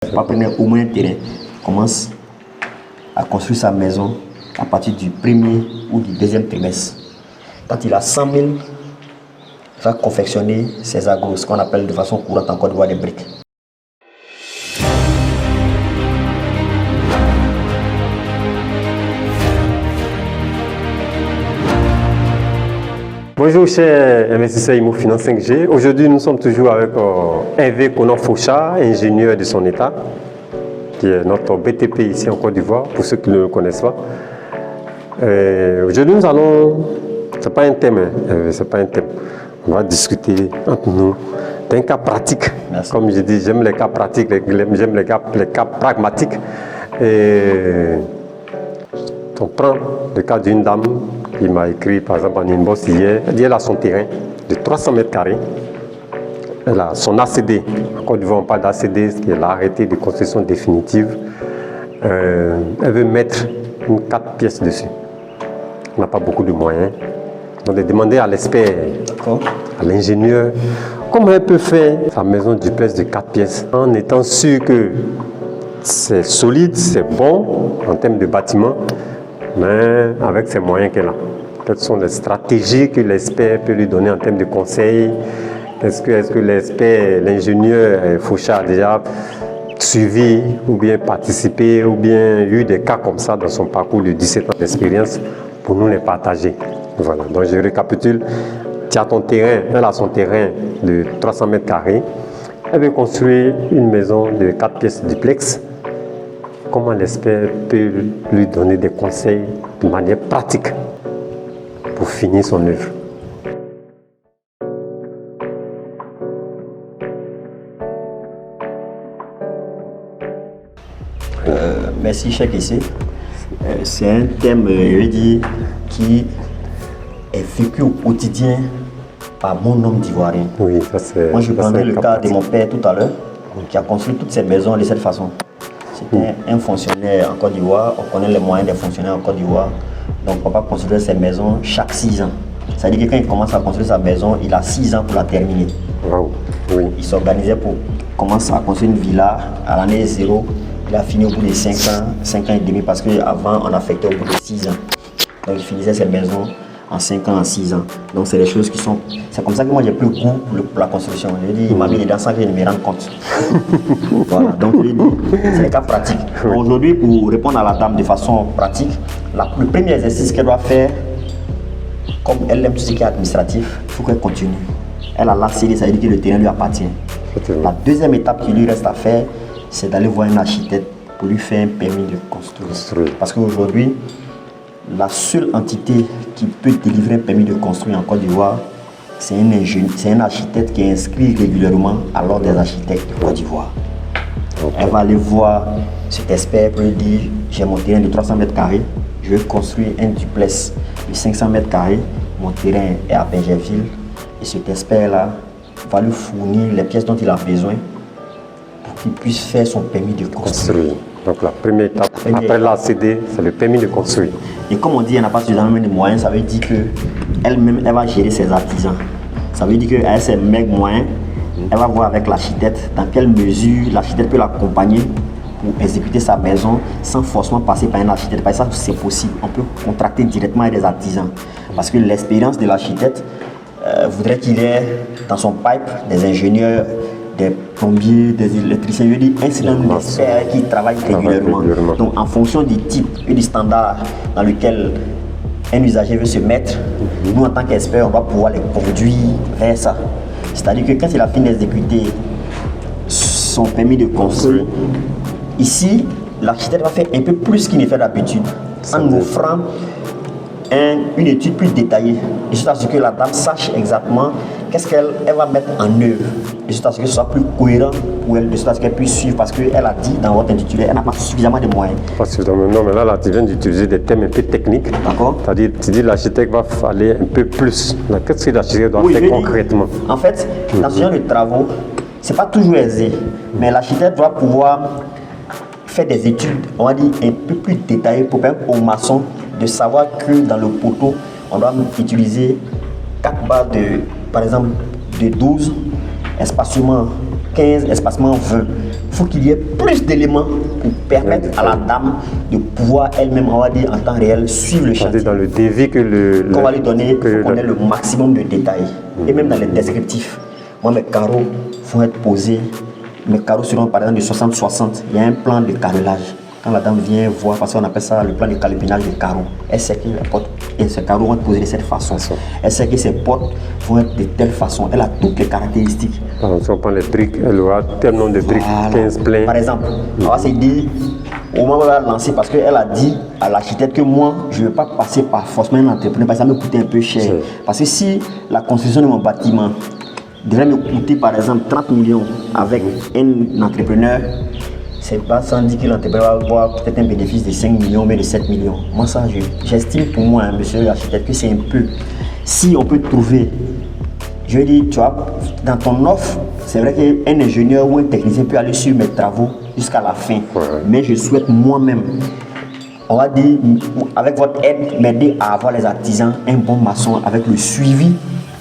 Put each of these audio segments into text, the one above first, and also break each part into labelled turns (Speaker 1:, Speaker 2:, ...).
Speaker 1: Pas prendre au moins un terrain, commence à construire sa maison à partir du premier ou du deuxième trimestre. Quand il a 100 000, il va confectionner ses agros, ce qu'on appelle de façon courante en Côte d'Ivoire des briques.
Speaker 2: Bonjour chers investisseurs IMO Finance 5G. Aujourd'hui nous sommes toujours avec Hervé Konan Fauchard, ingénieur de son état, qui est notre BTP ici en Côte d'Ivoire, pour ceux qui ne le connaissent pas. Aujourd'hui nous allons, c'est pas un thème, c'est pas un thème. On va discuter entre nous d'un cas pratique.
Speaker 1: Merci.
Speaker 2: Comme je dis, j'aime les cas pratiques, j'aime les cas pragmatiques. On prend le cas d'une dame qui m'a écrit par exemple en inbox hier. Elle dit qu'elle a son terrain de 300 mètres carrés. Elle a son ACD. En Côte d'Ivoire, on parle d'ACD, qui est l'arrêté de construction définitive. Elle veut mettre une 4 pièces dessus. On n'a pas beaucoup de moyens. Donc, elle a demandé à l'expert, à l'ingénieur, comment elle peut faire sa maison duplex de 4 pièces en étant sûr que c'est solide, c'est bon en termes de bâtiment, mais avec ses moyens qu'elle a. Quelles sont les stratégies que l'expert peut lui donner en termes de conseils? Est-ce que l'expert, l'ingénieur Fauchard a déjà suivi ou bien participé ou bien eu des cas comme ça dans son parcours de 17 ans d'expérience pour nous les partager? Voilà, donc je récapitule. Tu as ton terrain, elle a son terrain de 300 mètres carrés. Elle veut construire une maison de 4 pièces duplex. Comment l'expert peut lui donner des conseils de manière pratique pour finir son œuvre?
Speaker 1: Merci Cheikh Issé. C'est un thème, je veux dire, qui est vécu au quotidien par mon homme d'ivoirien.
Speaker 2: Oui, ça c'est.
Speaker 1: Moi je prendrai le cas de mon père tout à l'heure, qui a construit toutes ses maisons de cette façon. C'était un fonctionnaire en Côte d'Ivoire, on connaît les moyens des fonctionnaires en Côte d'Ivoire. Donc papa construisait ses maisons chaque 6 ans. Ça veut dire que quand il commence à construire sa maison, il a 6 ans pour la terminer.
Speaker 2: Wow. Oui.
Speaker 1: Il s'organisait pour commencer à construire une villa à l'année 0. Il a fini au bout de 5 ans et demi parce qu'avant on affectait au bout de 6 ans. Donc il finissait ses maisons en 5 ans, en 6 ans. Donc c'est des choses qui sont... C'est comme ça que moi j'ai plus goût pour la construction. Je dis, il m'a mis dedans sans que je ne me rende compte. Voilà, donc je dis, c'est des cas pratiques. Aujourd'hui, pour répondre à la dame de façon pratique, le premier exercice qu'elle doit faire, comme elle aime tout ce qui est administratif, il faut qu'elle continue. Elle a l'ACD, ça veut dire que le terrain lui appartient. La deuxième étape qui lui reste à faire, c'est d'aller voir un architecte pour lui faire un permis de construire. Parce qu'aujourd'hui, la seule entité qui peut délivrer un permis de construire en Côte d'Ivoire, c'est un architecte qui est inscrit régulièrement à l'ordre des architectes de Côte d'Ivoire. Elle va aller voir cet expert pour lui dire, j'ai mon terrain de 300 mètres carrés, je vais construire un duplex de 500 mètres carrés, mon terrain est à Bergerville, et cet expert-là va lui fournir les pièces dont il a besoin pour qu'il puisse faire son permis de construire.
Speaker 2: Donc la première étape, après l'ACD, c'est le permis de construire.
Speaker 1: Et comme on dit, elle n'a pas suffisamment de moyens, ça veut dire qu'elle-même, elle va gérer ses artisans. Ça veut dire qu'avec ses mêmes moyens, elle va voir avec l'architecte dans quelle mesure l'architecte peut l'accompagner pour exécuter sa maison sans forcément passer par un architecte. Parce que ça, c'est possible. On peut contracter directement avec des artisans. Parce que l'expérience de l'architecte voudrait qu'il ait dans son pipe des ingénieurs, des plombiers, des électriciens, je dis un certain nombre d'experts qui travaillent régulièrement. Donc en fonction du type et du standard dans lequel un usager veut se mettre, nous en tant qu'experts, on va pouvoir les conduire vers ça. C'est-à-dire que quand il a fini d'exécuter son permis de construire, ici, l'architecte va faire un peu plus qu'il ne fait d'habitude en offrant une étude plus détaillée, et c'est à ce que la dame sache exactement qu'est-ce qu'elle va mettre en œuvre, et c'est à ce que ce soit plus cohérent pour elle, de sorte à ce qu'elle puisse suivre, parce qu'elle a dit dans votre intitulé, elle n'a pas suffisamment de moyens.
Speaker 2: Pas suffisamment, non, mais là tu viens d'utiliser des termes un peu techniques.
Speaker 1: D'accord.
Speaker 2: C'est-à-dire, tu dis l'architecte va aller un peu plus. Qu'est-ce que l'architecte doit faire concrètement?
Speaker 1: En fait, dans ce genre de travaux, c'est pas toujours aisé, mais l'architecte doit pouvoir faire des études, on va dire, un peu plus détaillées pour permettre aux maçons de savoir que dans le poteau, on doit utiliser 4 barres de, par exemple, de 12 espacement 15, espacement 20. Il faut qu'il y ait plus d'éléments pour permettre à la dame de pouvoir elle-même, on va dire en temps réel, suivre le chantier.
Speaker 2: Dans le devis
Speaker 1: qu'on va lui donner, il faut qu'on ait le maximum de détails. Et même dans les descriptifs. Moi, mes carreaux vont être posés. Mes carreaux seront par exemple de 60-60. Il y a un plan de carrelage. Quand la dame vient voir, parce qu'on appelle ça le plan de calépinage des carreaux, elle sait que les portes et ses carreaux vont être posés de cette façon. Elle sait que ses portes vont être de telle façon. Elle a toutes les caractéristiques.
Speaker 2: Par exemple, si on prend les briques, elle aura tel nombre de briques, 15 pleins.
Speaker 1: Par exemple, on va se dire, au moment où elle va lancer, parce qu'elle a dit à l'architecte que moi, je ne veux pas passer par forcément un entrepreneur, parce que ça me coûtait un peu cher. Parce que si la construction de mon bâtiment devrait me coûter par exemple 30 millions avec un entrepreneur, c'est pas sans dire que l'entrepreneur va avoir peut-être un bénéfice de 5 millions, mais de 7 millions. Moi, ça, j'estime pour moi, hein, monsieur l'architecte, que c'est un peu. Si on peut trouver, je veux dire, tu vois, dans ton offre, c'est vrai qu'un ingénieur ou un technicien peut aller sur mes travaux jusqu'à la fin. Mais je souhaite moi-même, on va dire, avec votre aide, m'aider à avoir les artisans, un bon maçon, avec le suivi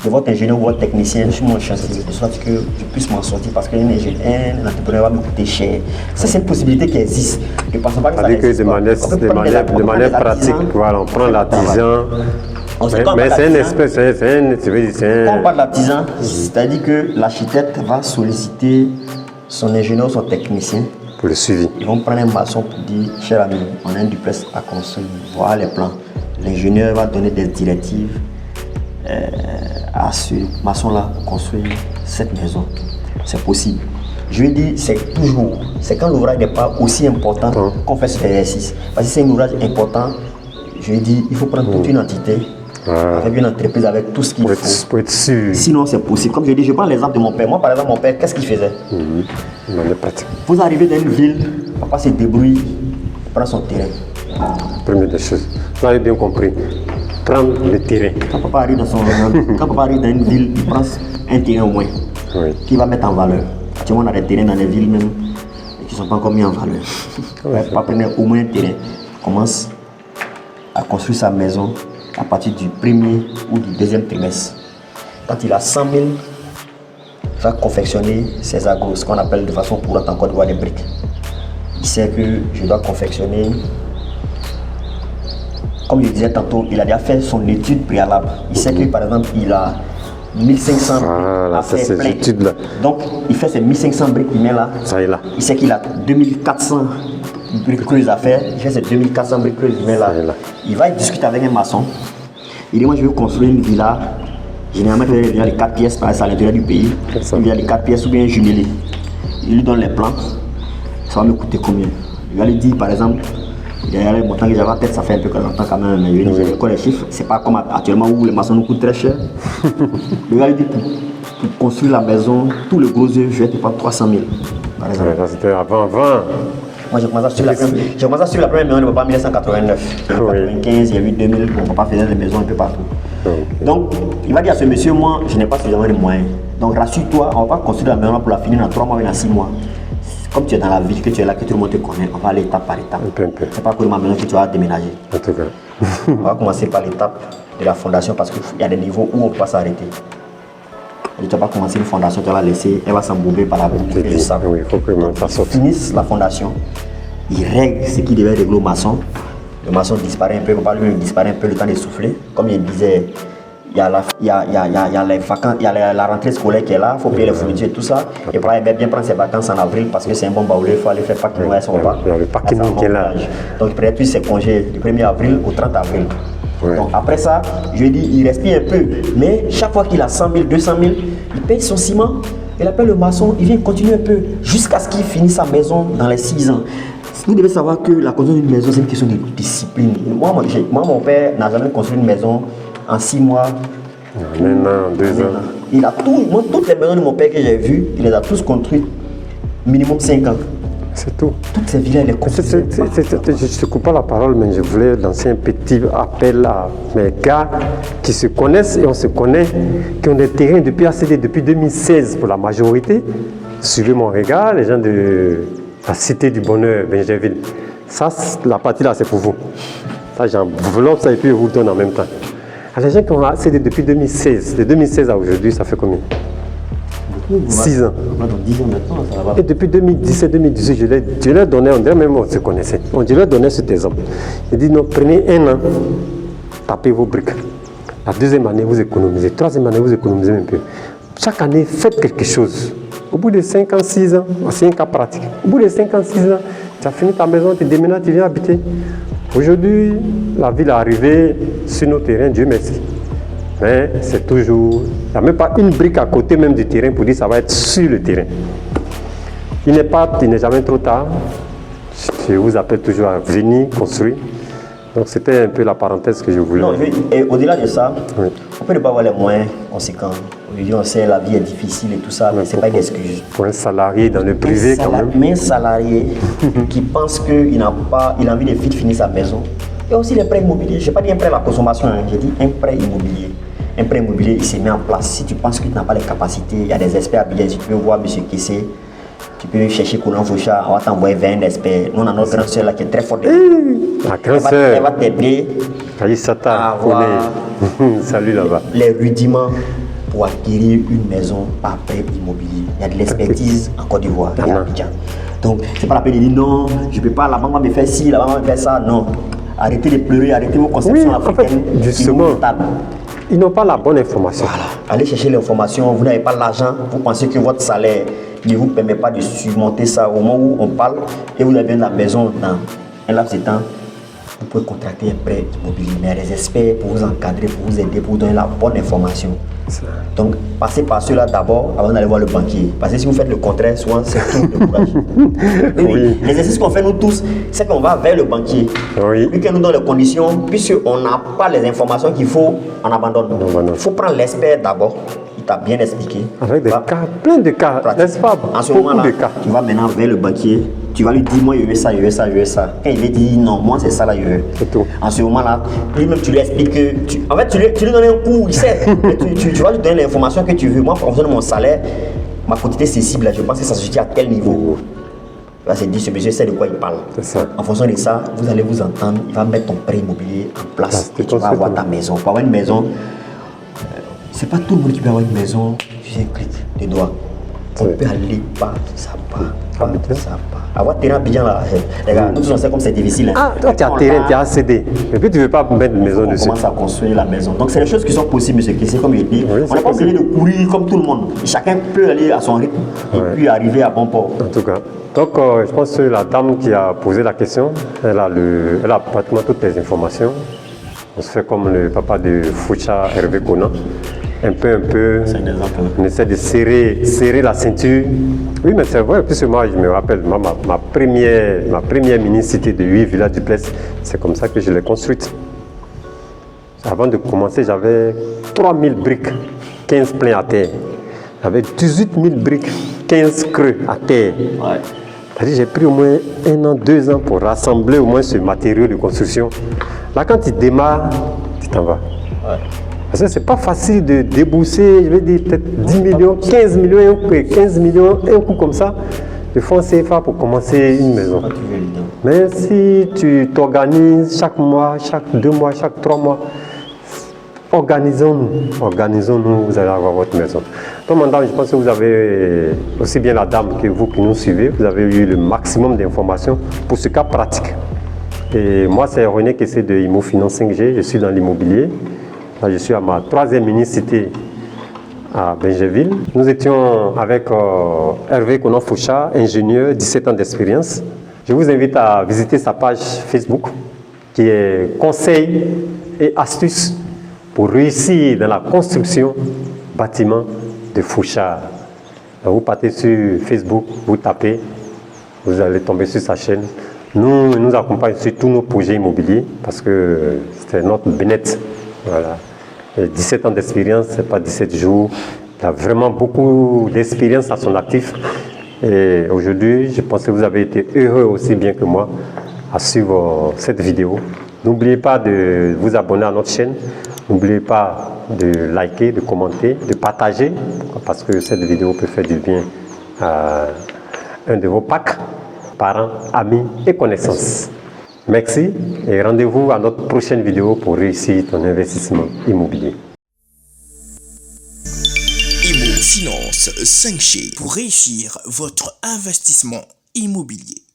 Speaker 1: de votre ingénieur ou votre technicien sur mon chantier, de sorte que je puisse m'en sortir parce qu'un entrepreneur va me coûter cher. Ça, c'est une possibilité qui existe. Je ne pense pas que ça existe.
Speaker 2: De manière pratique, voilà, on prend l'artisan. Mais c'est un espèce,
Speaker 1: Quand on parle d'artisan, c'est-à-dire que l'architecte va solliciter son ingénieur, son technicien.
Speaker 2: Pour le suivi.
Speaker 1: Ils vont prendre un maçon pour dire, cher ami, on a un duplex à construire, voilà les plans. L'ingénieur va donner des directives à ce maçon-là pour construire cette maison. C'est possible. Je lui dis, c'est quand l'ouvrage n'est pas aussi important qu'on fait cet exercice. Parce que c'est un ouvrage important, je lui dis, il faut prendre toute une entité, avec une entreprise, avec tout ce qu'il faut.
Speaker 2: Pour être sûr.
Speaker 1: Sinon, c'est possible. Comme je dis, je prends l'exemple de mon père. Moi, par exemple, mon père, qu'est-ce qu'il faisait? Vous arrivez dans une ville, papa se débrouille, prend son terrain.
Speaker 2: Première des choses. Vous avez bien compris. Prendre le terrain.
Speaker 1: Quand papa arrive dans une ville, il prend un terrain au moins, qu'il va mettre en valeur. Actuellement, on a des terrains dans les villes même qui ne sont pas encore mis en valeur. Papa prenait au moins un terrain, commence à construire sa maison à partir du premier ou du deuxième trimestre. Quand il a 100 000, il va confectionner ses agros, ce qu'on appelle de façon courante en Côte d'Ivoire des briques. Il sait que je dois confectionner. Comme je disais tantôt, il a déjà fait son étude préalable. Il sait que par exemple, il a 1500 à faire plein. Donc, il fait ses 1500 briques qu'il met là.
Speaker 2: Ça est là.
Speaker 1: Il sait qu'il a 2400 briques creuses à faire. Il fait ses 2400 briques creuses qu'il met là. Il va discuter avec un maçon. Il dit, moi je veux construire une villa. Généralement, il y a les 4 pièces à l'intérieur du pays. Il y a les 4 pièces ou bien jumelé. Il lui donne les plans. Ça va me coûter combien? Il va lui dire par exemple, il y a les montants que j'avais en tête, ça fait un peu longtemps quand même, mais je connais les chiffres, c'est pas comme actuellement où les maçons nous coûtent très cher. Le gars lui dit pour construire la maison, tout le gros œuvre, je vais te prendre 300 000 par exemple.
Speaker 2: C'était avant 20.
Speaker 1: Moi j'ai commencé à suivre la première maison de papa en 1989. En 1995, il y a eu 2000, mon papa faisait des maisons un peu partout. Donc il va dire à ce monsieur, moi je n'ai pas suffisamment de moyens. Donc rassure-toi, on va pas construire la maison pour la finir dans 3 mois ou dans 6 mois. Comme tu es dans la ville, que tu es là, que tout le monde te connaît, on va aller étape par étape. C'est pas pour ma maison que tu vas déménager.
Speaker 2: En tout cas.
Speaker 1: On va commencer par l'étape de la fondation parce qu'il y a des niveaux où on ne peut pas s'arrêter. Tu ne vas pas commencer une fondation, tu vas la laisser, elle va s'embouber par la boue.
Speaker 2: Oui, il faut que
Speaker 1: tu finisses la fondation, il règle ce qui devait régler au maçon. Le maçon disparaît un peu, le papa lui disparaît un peu le temps de souffler. Comme il disait, il y a la rentrée scolaire qui est là, il faut payer les fournitures et tout ça. Et puis il aime bien prendre ses vacances en avril parce que c'est un bon baoulé, il faut aller faire packing à son repas.
Speaker 2: Le packing qui est là.
Speaker 1: Donc il prend tous ses congés du 1er avril au 30 avril. Donc après ça, je lui dis, il respire un peu. Mais chaque fois qu'il a 100 000, 200 000, il paye son ciment, il appelle le maçon, il vient continuer un peu jusqu'à ce qu'il finisse sa maison dans les 6 ans. Vous devez savoir que la construction d'une maison, c'est une question de discipline. Moi mon père n'a jamais construit une maison en 6 mois.
Speaker 2: Un an, 2 ans.
Speaker 1: Il a toutes les maisons de mon père que j'ai vues, il les a tous construites minimum 5 ans.
Speaker 2: C'est tout.
Speaker 1: Toutes ces villas, il les construit.
Speaker 2: Je ne te coupe pas la parole, mais je voulais lancer un petit appel à mes gars qui se connaissent et on se connaît, qui ont des terrains depuis ACD depuis 2016 pour la majorité. Suivez mon regard, les gens de la Cité du Bonheur, Benjerville. Ça, la partie là, c'est pour vous. Ça, j'enveloppe ça et puis je vous le donne en même temps. Alors, les gens qui ont accédé depuis 2016, de 2016 à aujourd'hui, ça fait combien? 6 ans.
Speaker 1: Dans 10 ans maintenant, ça va.
Speaker 2: Et depuis 2017-2018, je leur donnais, on dirait même on se connaissait, je leur donnais cet exemple. Je dis non, prenez 1 an, tapez vos briques. La 2e année, vous économisez. 3e année, vous économisez un peu. Chaque année, faites quelque chose. Au bout de 5 ans, 6 ans, c'est un cas pratique. Au bout de 5 ans, 6 ans, tu as fini ta maison, tu déménages, tu viens habiter. Aujourd'hui, la ville est arrivée sur nos terrains, Dieu merci. Mais c'est toujours... Il n'y a même pas une brique à côté même du terrain pour dire que ça va être sur le terrain. Il n'est jamais trop tard. Je vous appelle toujours à venir construire. Donc c'était un peu la parenthèse que je voulais.
Speaker 1: Non, et au-delà de ça,
Speaker 2: oui.
Speaker 1: On peut ne pas avoir les moyens conséquents. Aujourd'hui, on sait la vie est difficile et tout ça, mais ce n'est pas une excuse.
Speaker 2: Pour un salarié dans le privé quand même.
Speaker 1: Mais un salarié qui pense qu'il n'a pas, il a envie de vite finir sa maison. Et aussi les prêts immobiliers. Je n'ai pas dit un prêt à la consommation, j'ai dit un prêt immobilier. Un prêt immobilier, il se met en place. Si tu penses que tu n'as pas les capacités, il y a des experts à Bidjan. Tu peux voir M. Kessé, tu peux chercher Kounan Foucha, on va t'envoyer vers un expert. Nous, on a notre grande soeur là qui est très forte.
Speaker 2: La grande soeur.
Speaker 1: Elle va t'aider
Speaker 2: à avoir salut là-bas.
Speaker 1: Les rudiments pour acquérir une maison par prêt immobilier. Il y a de l'expertise en Côte d'Ivoire et à Abidjan. Donc, c'est pas la peine de dire non, je ne peux pas, la banque va me faire ci, la banque va me faire ça. Non. Arrêtez de pleurer, arrêtez vos conceptions africaines.
Speaker 2: En fait, justement, ils n'ont pas la bonne information.
Speaker 1: Voilà. Allez chercher l'information, vous n'avez pas l'argent, vous pensez que votre salaire ne vous permet pas de surmonter ça. Au moment où on parle et vous avez la maison dans un laps de temps, vous pouvez contracter un prêt immobilier. Mais il y a des experts pour vous encadrer, pour vous aider, pour vous donner la bonne information. Donc, passez par ceux-là d'abord avant d'aller voir le banquier. Parce que si vous faites le contraire, souvent c'est tout le courage. Oui. L'exercice qu'on fait nous tous, c'est qu'on va vers le banquier.
Speaker 2: Oui.
Speaker 1: Lui qui nous donne les conditions, puisqu'on n'a pas les informations qu'il faut, on abandonne. Il faut prendre l'expert d'abord. Il t'a bien expliqué.
Speaker 2: Avec des cas, plein de cas, n'est-ce pas?
Speaker 1: En ce moment-là, tu vas maintenant vers le banquier. Tu vas lui dire, moi je veux ça, je veux ça, je veux ça. Quand il lui dit non, moi c'est ça là, je veux.
Speaker 2: C'est tout.
Speaker 1: En ce moment-là, lui-même tu lui expliques que. En fait, tu lui donnes un cours, il sait. tu vas lui donner l'information que tu veux. Moi, en fonction de mon salaire, ma quantité cessible, là, je pense que ça se situe à tel niveau. Là, c'est dit, ce monsieur sait de quoi il parle.
Speaker 2: C'est ça.
Speaker 1: En fonction de ça, vous allez vous entendre. Il va mettre ton prêt immobilier en place. Et tu vas avoir ta maison. Pour avoir une maison, c'est pas tout le monde qui peut avoir une maison. Tu sais, clic des doigts. On peut aller pas, ça part. Ça part. Avoir terrain à Bidjan là, les gars, nous tous on sait comme c'est difficile.
Speaker 2: Ah, toi tu as terrain, tu as cédé. Et puis tu ne veux pas mettre une maison dessus.
Speaker 1: On commence à construire la maison. Donc c'est des choses qui sont possibles, monsieur Kessé, comme il dit.
Speaker 2: Oui,
Speaker 1: on n'est pas obligé de courir comme tout le monde. Chacun peut aller à son rythme et puis arriver à bon port.
Speaker 2: En tout cas. Donc je pense que la dame qui a posé la question, elle a pratiquement toutes les informations. On se fait comme le papa de Foucha, Hervé Kounan. Un peu, on essaie de serrer la ceinture. Oui, mais c'est vrai, puisque moi, je me rappelle, ma première mini-cité de 8 villages du Pless, c'est comme ça que je l'ai construite. Avant de commencer, j'avais 3000 briques, 15 pleins à terre. J'avais 18 000 briques, 15 creux à terre. Ouais. C'est-à-dire j'ai pris au moins 1 an, 2 ans pour rassembler au moins ce matériau de construction. Là, quand tu démarres, tu t'en vas. Ouais. Parce que ce n'est pas facile de débourser, je vais dire peut-être 10 millions, 15 millions, 15 millions, un coup comme ça, de fonds CFA pour commencer une maison. Mais si tu t'organises chaque mois, chaque 2 mois, chaque 3 mois, organisons-nous, vous allez avoir votre maison. Donc madame, je pense que vous avez, aussi bien la dame que vous qui nous suivez, vous avez eu le maximum d'informations pour ce cas pratique. Et moi, c'est René Kessé de Imo Finance 5G, je suis dans l'immobilier. Là, je suis à ma 3e mini-cité à Benjeville. Nous étions avec Hervé Kounan Foucha, ingénieur, 17 ans d'expérience. Je vous invite à visiter sa page Facebook qui est conseils et astuces pour réussir dans la construction bâtiment de Foucha. Donc, vous partez sur Facebook, vous tapez, vous allez tomber sur sa chaîne. Nous accompagnons sur tous nos projets immobiliers parce que c'est notre bénette. Voilà. Et 17 ans d'expérience, ce n'est pas 17 jours. Il a vraiment beaucoup d'expérience à son actif. Et aujourd'hui, je pense que vous avez été heureux aussi bien que moi à suivre cette vidéo. N'oubliez pas de vous abonner à notre chaîne. N'oubliez pas de liker, de commenter, de partager. Parce que cette vidéo peut faire du bien à un de vos packs, parents, amis et connaissances. Merci et rendez-vous à notre prochaine vidéo pour réussir ton investissement immobilier.
Speaker 3: Finance 5G pour réussir votre investissement immobilier.